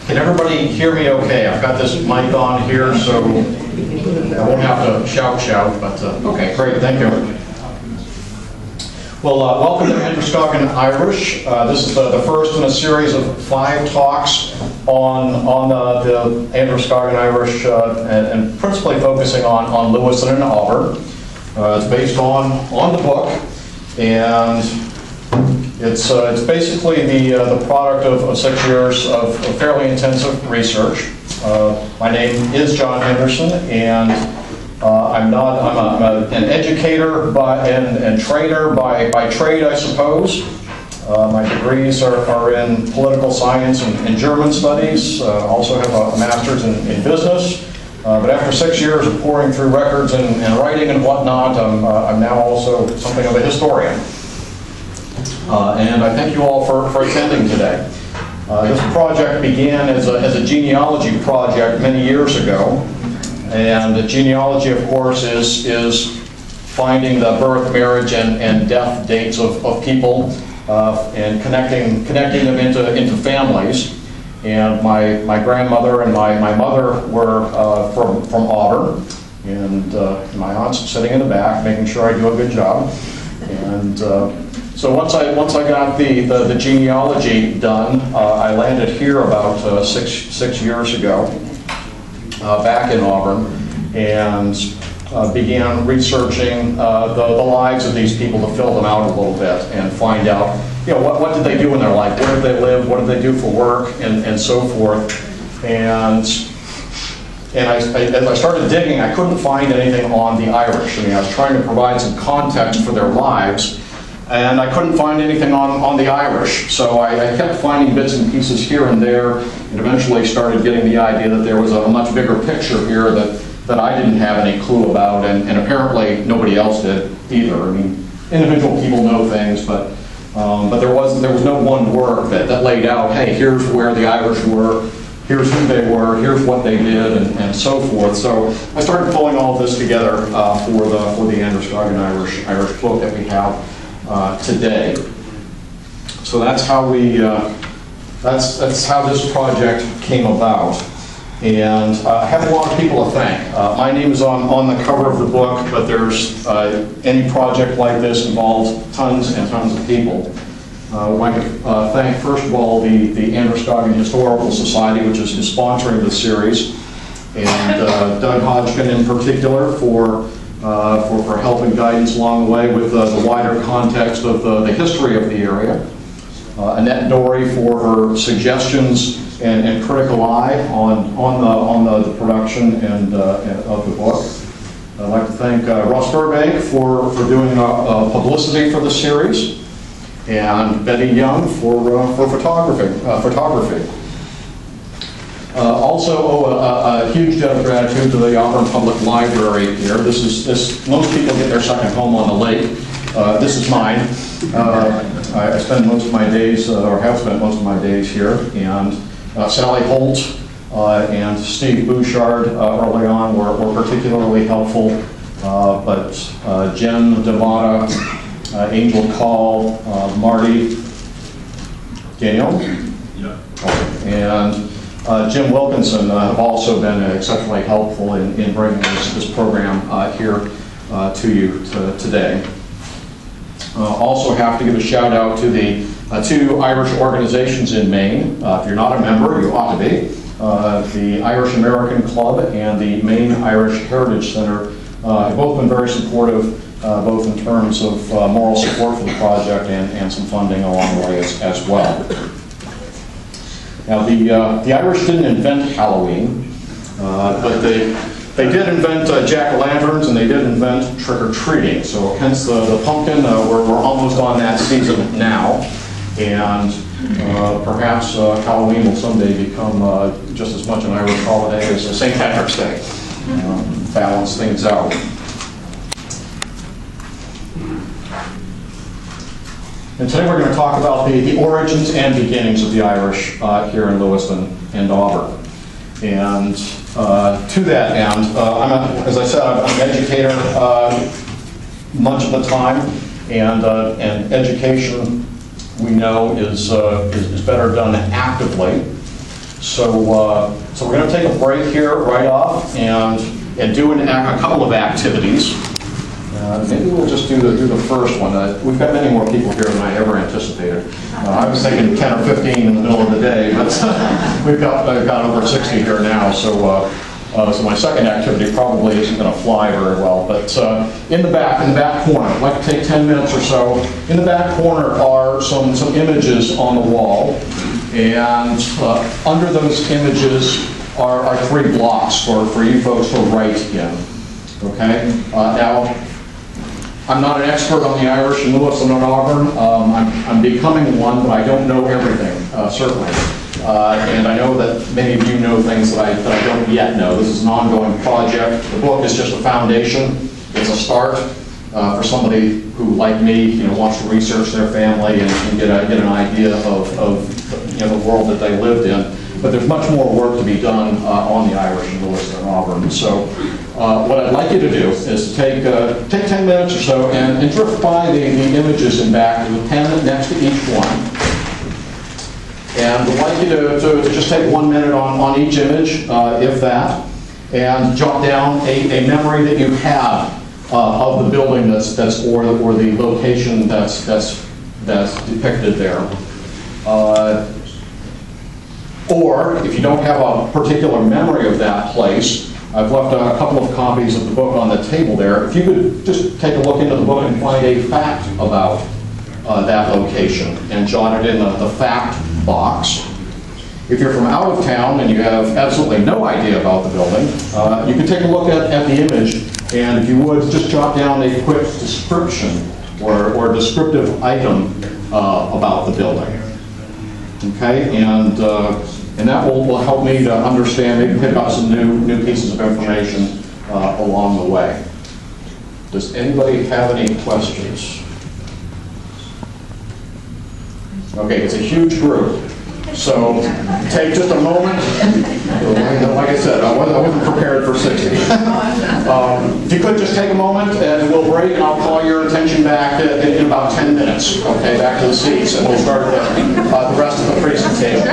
Can everybody hear me okay? I've got this mic on here, so I won't have to shout, but okay, great, thank you. Well, welcome to Androscoggin Irish. This is the first in a series of 5 talks on the Androscoggin Irish, and principally focusing on Lewiston and Auburn. It's based on the book, and it's basically the product of 6 years of fairly intensive research. My name is John Henderson, and I'm an educator and trainer by trade, I suppose. My degrees are in political science and German studies. Also have a master's in business. But after 6 years of pouring through records and writing and whatnot, I'm now also something of a historian. And I thank you all for attending today. This project began as a genealogy project many years ago. And genealogy, of course, is finding the birth, marriage, and death dates of people and connecting them into families. And my grandmother and my mother were from Auburn, and my aunt's sitting in the back, making sure I do a good job. And so once I got the genealogy done, I landed here about six years ago. Back in Auburn, and began researching the lives of these people to fill them out a little bit and find out, what did they do in their life, where did they live, what did they do for work, and so forth. And as I started digging, I couldn't find anything on the Irish. I was trying to provide some context for their lives, and I couldn't find anything on the Irish. So I kept finding bits and pieces here and there, and eventually started getting the idea that there was a much bigger picture here that I didn't have any clue about, and apparently nobody else did either. Individual people know things, but there was no one work that laid out, hey, here's where the Irish were, here's who they were, here's what they did, and so forth. So I started pulling all this together for the Androscoggin Irish book that we have today. So that's how that's how this project came about. And I have a lot of people to thank. My name is on the cover of the book, but there's any project like this involves tons and tons of people. I'd like to thank, first of all, the Androscoggin Historical Society, which is sponsoring this series, and Doug Hodgkin in particular for help and guidance along the way with the wider context of the history of the area. Annette Dory for her suggestions and critical eye on the production and of the book. I'd like to thank Russ Burbank for doing publicity for the series, and Betty Young for photography. Also owe a huge debt of gratitude to the Auburn Public Library here. Most people get their second home on the lake. This is mine. I spend most of my days, or have spent most of my days here, and Sally Holt and Steve Bouchard early on were particularly helpful, but Jen Devata, Angel Call, Marty, Daniel, and Jim Wilkinson have also been exceptionally helpful in bringing this program here to you today. Also have to give a shout out to the 2 Irish organizations in Maine. If you're not a member, you ought to be. The Irish American Club and the Maine Irish Heritage Center have both been very supportive, both in terms of moral support for the project and some funding along the way as well. Now, the Irish didn't invent Halloween, but they did invent jack-o'-lanterns, and they did invent trick-or-treating. So hence the pumpkin, we're almost on that season now. And perhaps Halloween will someday become just as much an Irish holiday as St. Patrick's Day. Balance things out. And today we're going to talk about the origins and beginnings of the Irish here in Lewiston and Auburn. And to that end, as I said, I'm an educator much of the time, and education, we know, is better done actively. So we're going to take a break here right off and do a couple of activities. Maybe we'll just do the first one. We've got many more people here than I ever anticipated. I was thinking 10 or 15 in the middle of the day, but I've got over 60 here now. So my second activity probably isn't going to fly very well. But in the back corner, I'd like to take 10 minutes or so. In the back corner are some images on the wall, and under those images are 3 blocks for you folks to write in. Okay. Now, I'm not an expert on the Irish in Lewis and Auburn. I'm becoming one, but I don't know everything, certainly. And I know that many of you know things that I don't yet know. This is an ongoing project. The book is just a foundation. It's a start for somebody who, like me, wants to research their family and get an idea of the world that they lived in. But there's much more work to be done on the Irish in Lewis and Auburn. So what I'd like you to do is to take 10 minutes or so and drift by the images in back with a pen next to each one. And I'd like you to just take 1 minute on each image, if that, and jot down a memory that you have of the building or the location that's depicted there. Or, if you don't have a particular memory of that place, I've left a couple of copies of the book on the table there. If you could just take a look into the book and find a fact about that location and jot it in the fact box. If you're from out of town and you have absolutely no idea about the building, you can take a look at the image, and if you would, just jot down a quick description or descriptive item about the building. Okay, and that will help me to understand, maybe pick up some new pieces of information along the way. Does anybody have any questions? Okay, it's a huge group, so take just a moment. Like I said, I wasn't prepared for 60. If you could just take a moment, and we'll break, and I'll call your attention back in about 10 minutes. Okay, back to the seats, and we'll start the rest of the presentation.